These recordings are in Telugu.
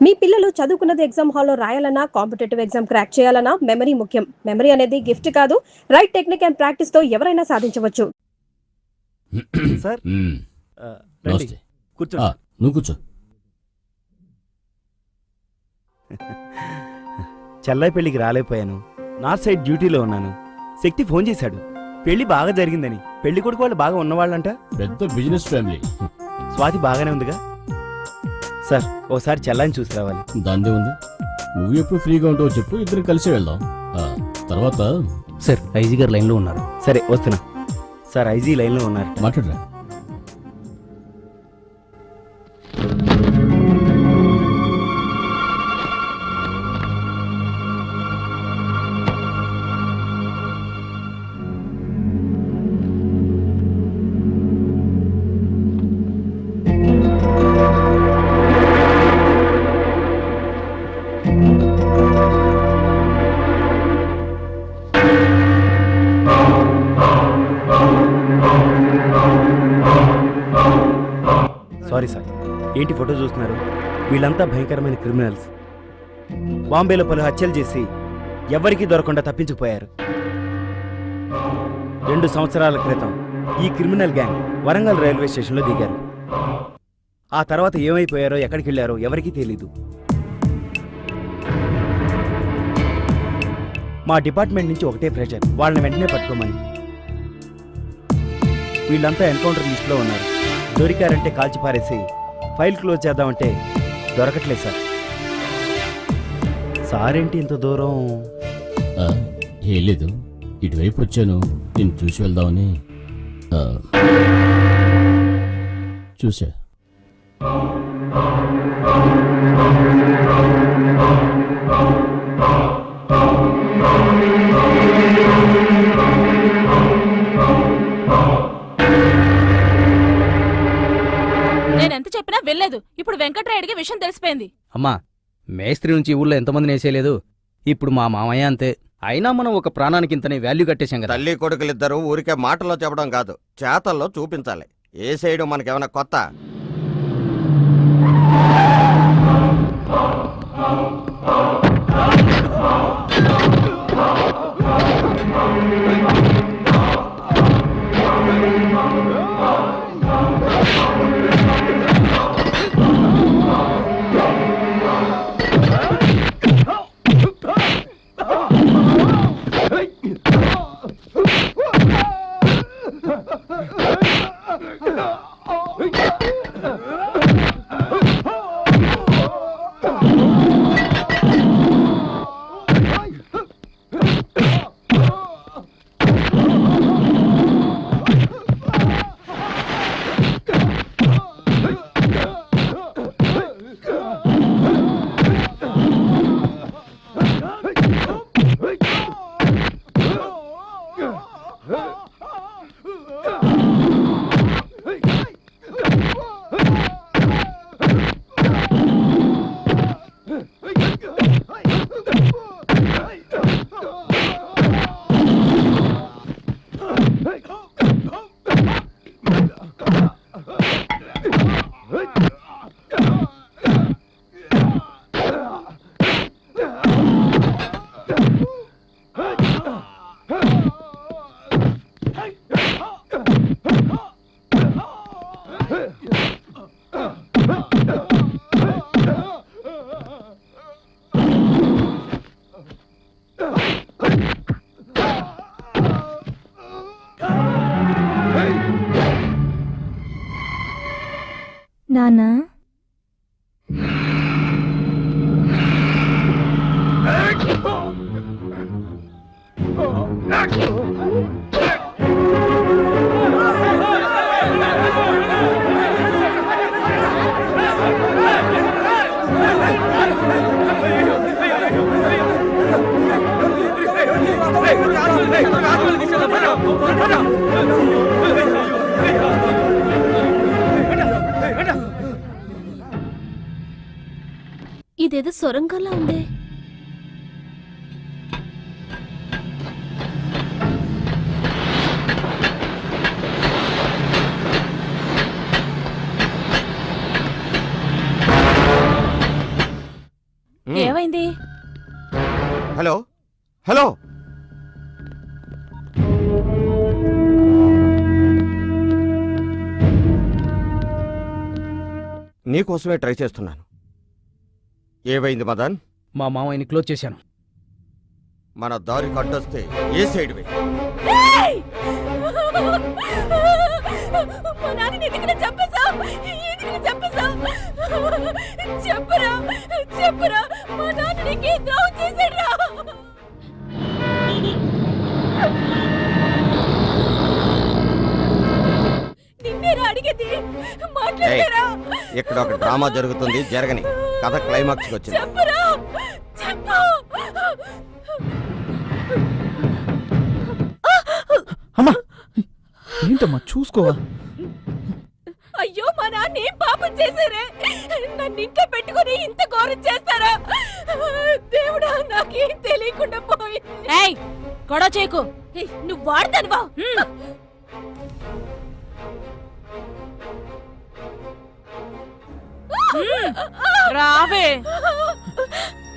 మీ పిల్లలు చదువుకున్నది ఎగ్జామ్ హాల్లో రాయాలన్నా కాంపిటేటివ్ ఎగ్జామ్ క్రాక్ చేయాలన్నా మెమరీ ముఖ్యం. మెమరీ అనేది గిఫ్ట్ కాదు, రైట్ టెక్నిక్ అండ్ ప్రాక్టీస్ తో ఎవరైనా సాధించవచ్చు. సార్ రండి నమస్తే. కూర్చోండి. నువ్వు కూర్చో. చెల్లాయి పెళ్లికి రాలేకపోయాను. నార్త్ సైడ్ డ్యూటీలో ఉన్నాను. శక్తి ఫోన్ చేశాడు, పెళ్లి బాగా జరిగిందని. పెళ్లి కొడుకు వాళ్ళు బాగా ఉన్నవాళ్ళంట. పెద్ద బిజినెస్ ఫ్యామిలీ. స్వాతి బాగానే ఉందిగా సార్? ఓసారి చెల్లాయిని చూసి రావాలి. దాందే ఉంది. నువ్వు ఎప్పుడు ఫ్రీగా ఉంటావో చెప్పు, ఇద్దరం కలిసి వెళ్దాం. తర్వాత సార్ ఐజీ గారు లైన్లో ఉన్నారు. సరే వస్తున్నా. సార్ ఐజీ లైన్లో ఉన్నారు. మాట్లాడరా. Sorry sir. ఏంటి ఫోటో చూస్తున్నారు? వీళ్ళంతా భయంకరమైన క్రిమినల్స్. బాంబేలో పలు హత్యలు చేసి ఎవరికీ దొరకకుండా తప్పించుకుపోయారు. 2 సంవత్సరాల క్రితం ఈ క్రిమినల్ గ్యాంగ్ వరంగల్ రైల్వే స్టేషన్లో దిగారు. ఆ తర్వాత ఏమైపోయారో ఎక్కడికి వెళ్ళారో ఎవరికీ తెలీదు. మా డిపార్ట్మెంట్ నుంచి ఒకటే ప్రెషర్, వాళ్ళని వెంటనే పట్టుకోమని. వీళ్ళంతా ఎన్కౌంటర్ లిస్ట్లో ఉన్నారు. దొరికారంటే కాల్చి పారేసి ఫైల్ క్లోజ్ చేద్దామంటే దొరకట్లేదు సార్. సారేంటి ఇంత దూరం? ఏం లేదు, ఇటువైపు వచ్చాను, నేను చూసి వెళ్దామని. చూసా. నేనెంత చెప్పినా వెళ్ళలేదు. ఇప్పుడు వెంకట్రాయుడికి విషయం తెలిసిపోయింది. అమ్మా, మేస్త్రి నుంచి ఊళ్ళో ఎంతమందిని వేసేయలేదు. ఇప్పుడు మా మామయ్య అంతే. అయినా మనం ఒక ప్రాణానికి ఇంతనే వాల్యూ కట్టేశాం కదా. తల్లి కొడుకులిద్దరూ ఊరికే మాటల్లో చెప్పడం కాదు, చేతల్లో చూపించాలి. ఏ సైడు మనకేమైనా కొత్త? నానా, ఇదేదో సొరంగంలా ఉందే. ఏమైంది? హలో హలో నీకోసమే ట్రై చేస్తున్నాను. ఏవైంది మదన్? మా మామయ్యని క్లోజ్ చేశాను. మన దారి కట్టొస్తే ఏ సైడ్ వే? ఏయ్! మా నాన్నని ఎందుకని చంపేశావ్? ఎందుకని చంపేశావ్? చెప్పరా, చెప్పరా, మా నాన్న నీకే ద్రోహం చేశాడురా. నిన్నేరా అడిగేది, మాట్లాడరా. ఇక్కడ ఒక డ్రామా జరుగుతుంది, జరగని. కథ క్లైమాక్స్ వచ్చింది. చెప్పరా, చెప్పు. అమ్మా ఏంటమ్మా చూసుకోవా? అయ్యో, మా నాన్న ఏం పాపం చేశారే? నన్ను ఇంట్లో పెట్టుకుని ఇంత ఘోరం చేస్తారా? దేవుడా, నాకేం తెలియకుండా పోయింది. ఏయ్, గొడవ చేయకు. నువ్వు వాడతానువా? రావే.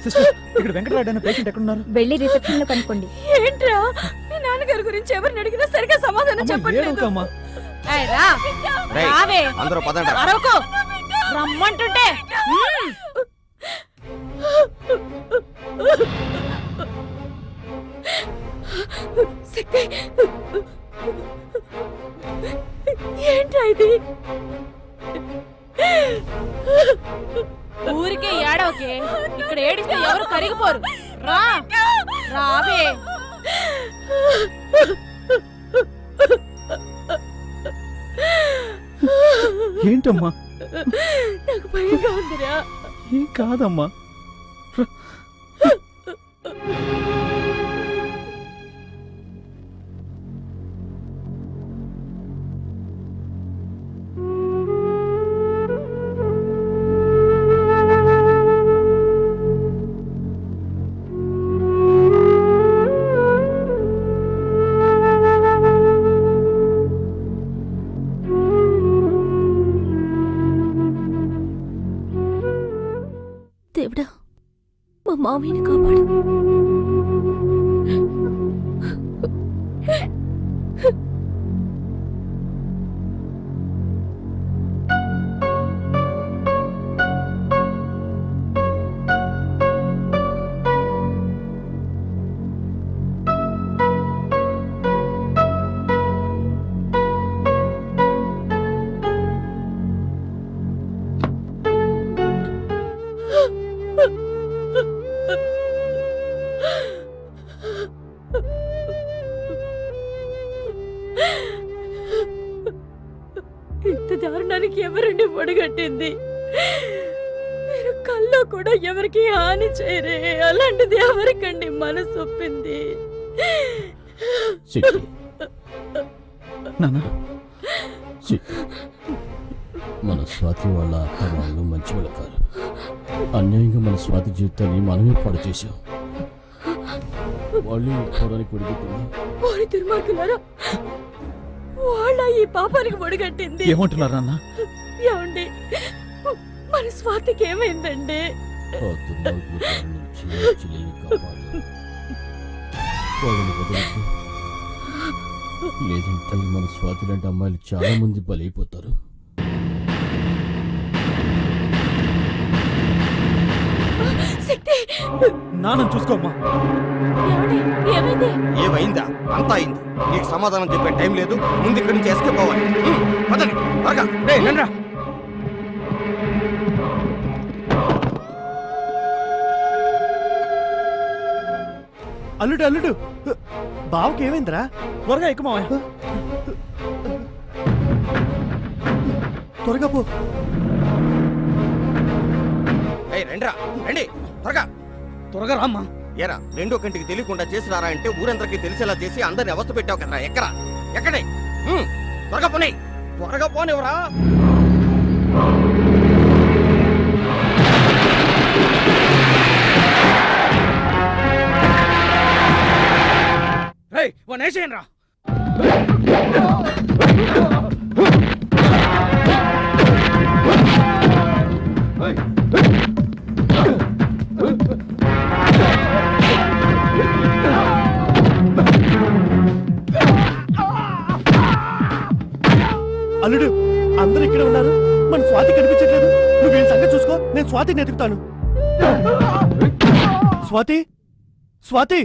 సిస్టర్, ఇక్కడ వెంకటరాడు అనే పేషెంట్ ఎక్కడున్నారు? వెళ్ళి రిసెప్షన్ లో కనుక్కోండి. ఏంట్రా, మీ నాన్నగారి గురించి ఎవరిని అడిగినా సరిగా సమాధానం చెప్పట్లేదు. ఏడవకమ్మా. ఏయ్, రా. రేయ్, రావే. అందరూ పదండి. అరవకు, రమ్మంటుంటే. శక్తి, ఏంట్రా ఇది? ఊరికే ఏడవకే, ఇక్కడ ఏడిస్తే ఎవరు కరిగిపోరు. రా, రావే. ఏంటమ్మా? నాకు భయంగా ఉందిరా. ఏం కాదమ్మా. దేవుడా, మా మామయ్యని కాపాడు. ఇంత దారుణానికి ఎవరండి ఒడగట్టింది? మీరు కల్లో కూడా ఎవరికి హాని చేయరే, అలాంటిది ఎవరికండి మనసు ఒప్పింది? సిట్టి, నాన్న, సిట్టి, మన స్వాతి వాళ్ళ అత్త వాళ్ళు మంచి వాళ్ళు కాదు. అన్యాయంగా మన స్వాతి జీవితాన్ని మనమే పాడు చేశాం. వాళ్ళు పోవడానికి ఒడిగట్టింది. వారి దుర్మార్గులారా, వాళ్ళ ఈ పాపానికి ఒడిగట్టింది. ఏమంటున్నారు నాన్న? ఏమండి, మన స్వాతికి ఏమైందండి? ఆ దుర్మార్గుల బారి నుంచి నా చెల్లెల్ని కాపాడు. వాళ్ళని వదలొద్దు. లేదంటే మన స్వాతి లాంటి అమ్మాయిలు చాలా మంది బలైపోతారు. శక్తి, నాన్న చూసుకోమ్మా. ఏమండి, ఏమైంది? ఏమైందా? అంతా అయింది. నీకు సమాధానం చెప్పే టైం లేదు. ముందు ఇక్కడి నుంచి ఎస్కేప్ అవ్వాలి. పదండి, త్వరగా. రండ్రా. అల్లుడు, అల్లుడు, బావకి ఏమైందిరా? త్వరగా ఎక్కువ మావయ్య. త్వరగా పో. ఏయ్, రండిరా, రండి, త్వరగా. త్వరగా రామ్మా. ఏరా, రెండో కంటికి తెలియకుండా చేసినారా అంటే ఊరందరికీ తెలిసేలా చేసి అందరిని అవస్థ పెట్టావు కదరా. ఎక్కరా, ఎక్కడే? త్వరగా పోనీ, త్వరగా పోనివరా. రేయ్, వాడిని వేసేయండి రా. ఇక్కడే ఉన్నారు. మన స్వాతి కనిపించట్లేదు. నువ్వు వీళ్ళ సంగతి చూసుకో, నేను స్వాతిని ఎదుగుతాను. స్వాతి, స్వాతి.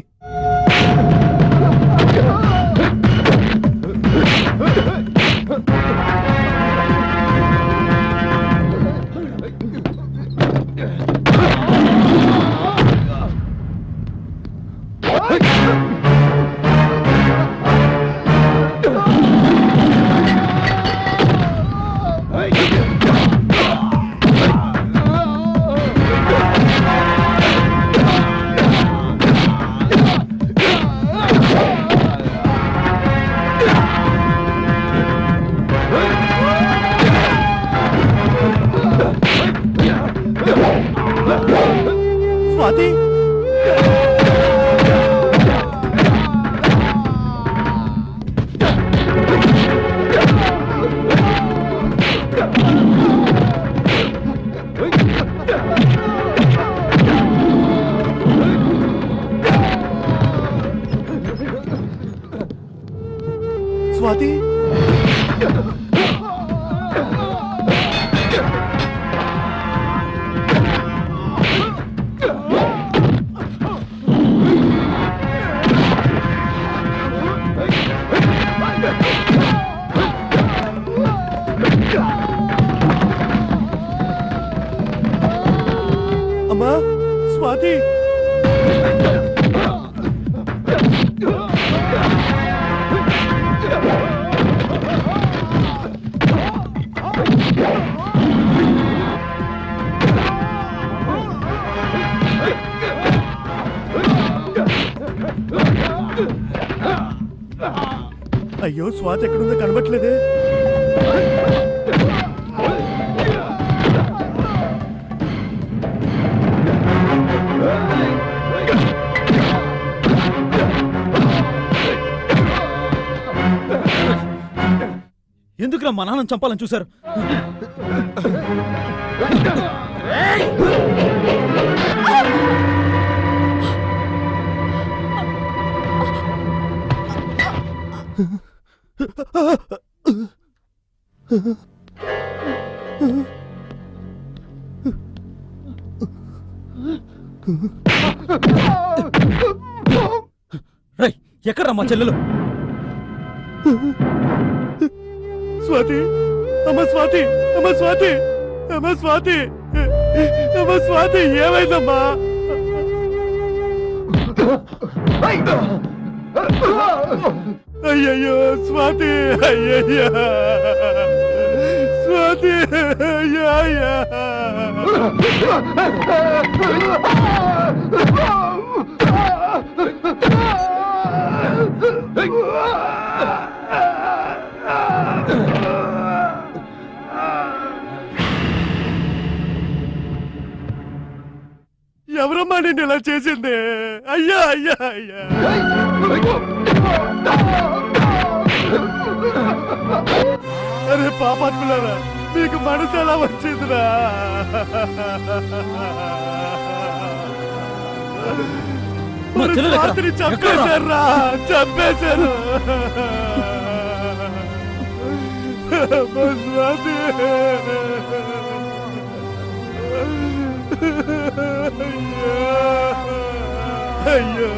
స్వాతి, స్వాతి. అమ్మా, స్వాతి. అయ్యో, స్వాతి ఎక్కడుందో కనబట్లేదే. ఎందుకురా మా నాన్నని చంపాలని చూశారు? రేయ్, ఎక్కడ్రా మా చెల్లెలు? స్వాతి, అమ్మ స్వాతి, అమ్మ స్వాతి, అమ్మ స్వాతి, అమ్మ స్వాతి, ఏమైందమ్మా? అయ్యయ్యో స్వాతి, అయ్యయ్యా స్వాతి, అయ్యా. ఎవరమ్మా నిన్ను ఇలా చేసింది? అయ్యా, అయ్యా, అయ్యా. అరే పాపాత్ములారా, మీకు మనసు ఎలా వచ్చిందిరా? మా చెల్లెలు ఎక్కడ? రాత్రి చంపేశారా, చంపేశారు. మా స్వాతి. అయ్యో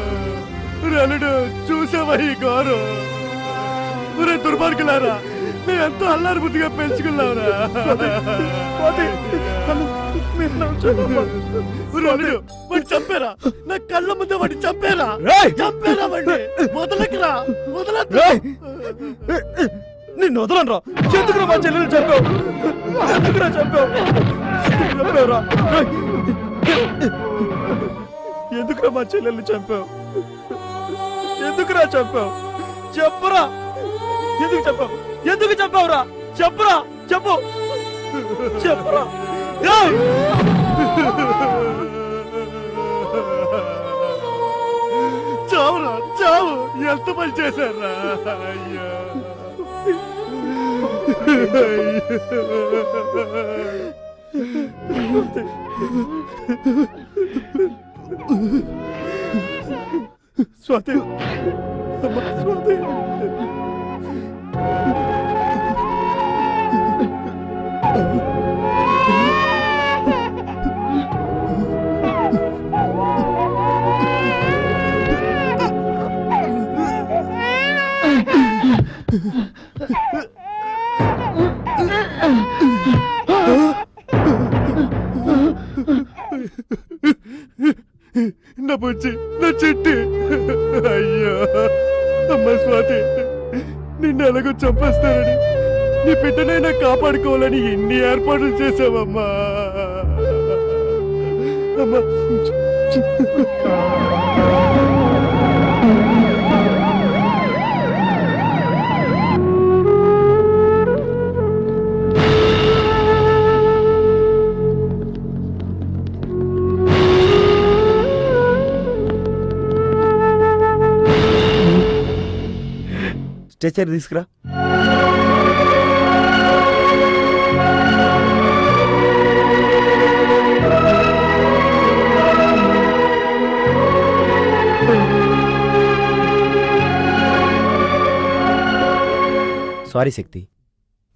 రలుడు, చూసావా ఈ ఘోరం? ఒరే దుర్మార్గులారా, మేము ఎంతో అల్లారు బుద్ధిగా పెంచుకున్నావురా. రలుడు, వాడిని చంపారా? నా కళ్ళ ముందే వాడిని చంపారా? చంపారా వాడిని? వదలకురా, వదలద్దు. నిన్ను వదలనరా. ఎందుకురా మా చెల్లెలు చంపావు? ఎందుకురా చంపావు? చంపావురా. ఎందుకురా మా చెల్లెల్ని చంపావు? ఎందుకురా చంపావు? చెప్పరా, ఎందుకు చంపావు? ఎందుకు చంపావురా? చెప్పరా, చెప్పు, చెప్పరా. చావురా, చావు. ఎంత పని చేశారా? అయ్యో, స్వాతి, అమ్మ స్వాతి. నా బుజ్జి, నా చెట్టి. అయ్యో అమ్మ స్వాతి, నిన్ను ఎలాగో చంపేస్తానని నీ బిడ్డనైనా కాపాడుకోవాలని ఎన్ని ఏర్పాట్లు చేసావమ్మా. అమ్మా స్ట్రెచర్ తీసుకురా. సారీ శక్తి,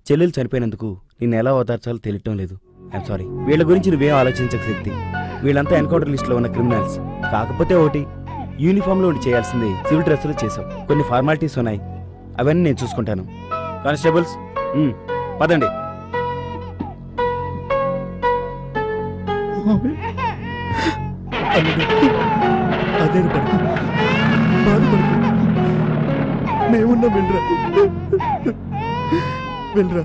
చెల్లెలు చనిపోయినందుకు నిన్ను ఎలా ఓదార్చాలో తెలియటం లేదు. I'm sorry. వీళ్ళ గురించి నువ్వేం ఆలోచించక శక్తి. వీళ్ళంతా ఎన్కౌంటర్ లిస్ట్ లో ఉన్న క్రిమినల్స్. కాకపోతే ఒకటి, యూనిఫామ్ లో ఉండి చేయాల్సింది సివిల్ డ్రెస్ లో చేసాం. కొన్ని ఫార్మాలిటీస్ ఉన్నాయి, అవన్నీ నేను చూసుకుంటాను. కానిస్టేబుల్స్ పదండి. అదే పడుకు, బాధపడుకు. మేమున్నా వెళ్ళరా, వెళ్ళరా.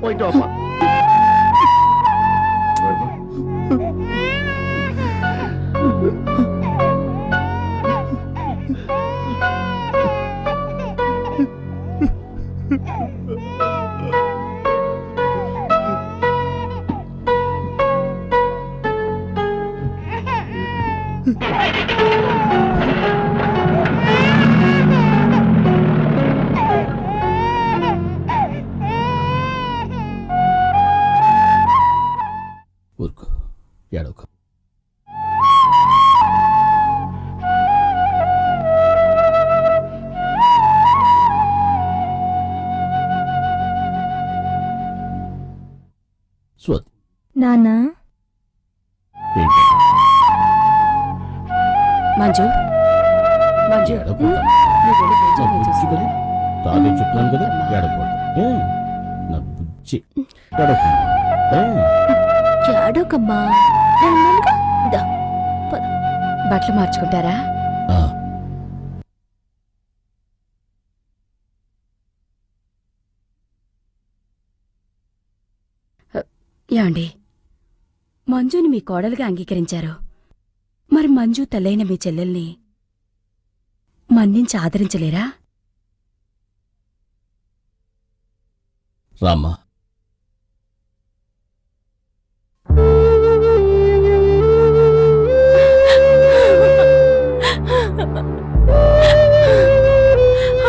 ఊరుకో, ఏడవకు. స్వాతి, నానా ఏంటి? మంజు, మంజు, ఏడవకు. నువ్వు వెళ్ళి భోజనం నా బుజ్జి కదా, తాగే చెప్తున్నాను కదా, ఏడవకూడదు. నా బుజ్జి, ఏడవకు. చాడోకమ్మా. బట్టలు మార్చుకుంటారా? ఆ, ఏమండి, మంజుని మీ కోడలుగా అంగీకరించారు. మరి మంజు తల్లైన మీ చెల్లెల్ని మన్నించి ఆదరించలేరా? రామ్మా.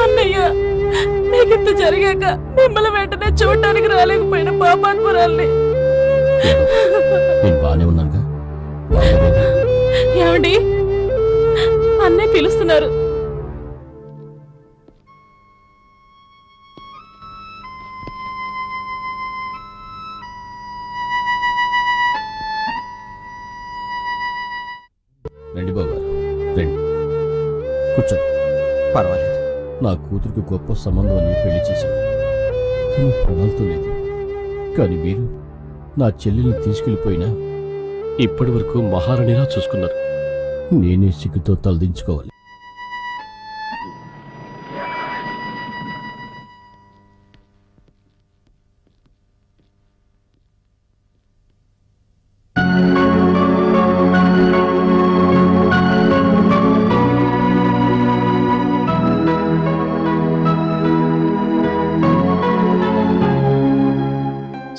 అన్నయ్య, నీకింత జరిగాక మిమ్మల్ని వెంటనే చూడటానికి రాలేకపోయిన పాపాత్మురాల్ని. నేను బాగానే ఉన్నానుగా, బాగాలేదా? ఏమండి, అన్నయ్య పిలుస్తున్నారు. రండి బాబుగారు, రండి, కూర్చోండి. పర్వాలేదు. నా కూతురికి గొప్ప సంబంధం అని పెళ్లి చేశాను, కానీ ప్రణాళితో లేదు. కానీ మీరు నా చెల్లెల్ని తీసుకెళ్ళిపోయినా ఇప్పటి వరకు మహారాణిలా చూసుకున్నారు. నేనే సిగ్గుతో తలదించుకోవాలి.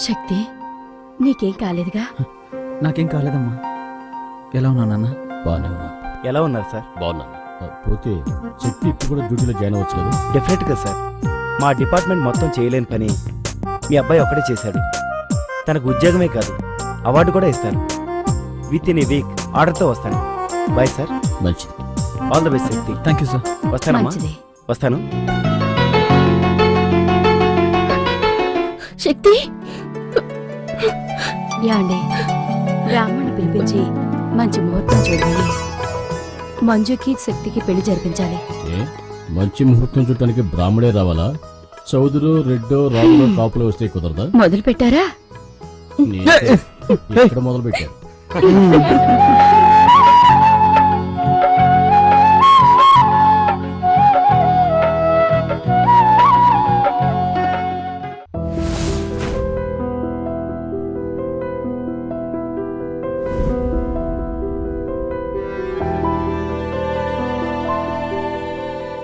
శక్తి, నీకేం కాలేదుగా? నాకేం కాలేదమ్మా. ఎలా ఉన్నా నాన్న? బాగానే ఉన్నా. ఎలా ఉన్నారు సార్? బాగున్నాను. పోతే శక్తి ఇప్పుడు కూడా డ్యూటీలో జాయిన్ అవ్వచ్చు కదా? డెఫినెట్గా సార్. మా డిపార్ట్మెంట్ మొత్తం చేయలేని పని మీ అబ్బాయి ఒక్కడే చేశాడు. తనకు ఉద్యోగమే కాదు, అవార్డు కూడా ఇస్తారు. విత్ ఇన్ ఏ వీక్ ఆర్డర్తో వస్తాను. Bye sir. మంచిది. All the best Shakti. Thank you sir. వస్తానమ్మా. మంచిది. వస్తాను. శక్తి యాండి బ్రాహ్మణ్ణి పిలిపించి మంచి ముహూర్తం చూడాలి. మంజుకి శక్తికి పెళ్లి జరిపించాలి. ఏ మంచి ముహూర్తం చుట్టానికి బ్రాహ్మడే రావాలా? చౌదరో రెడ్డో రాములో కాపులో వస్తే కుదరదా? మొదలు పెట్టారా? ఇక్కడ మొదలు పెట్టారు.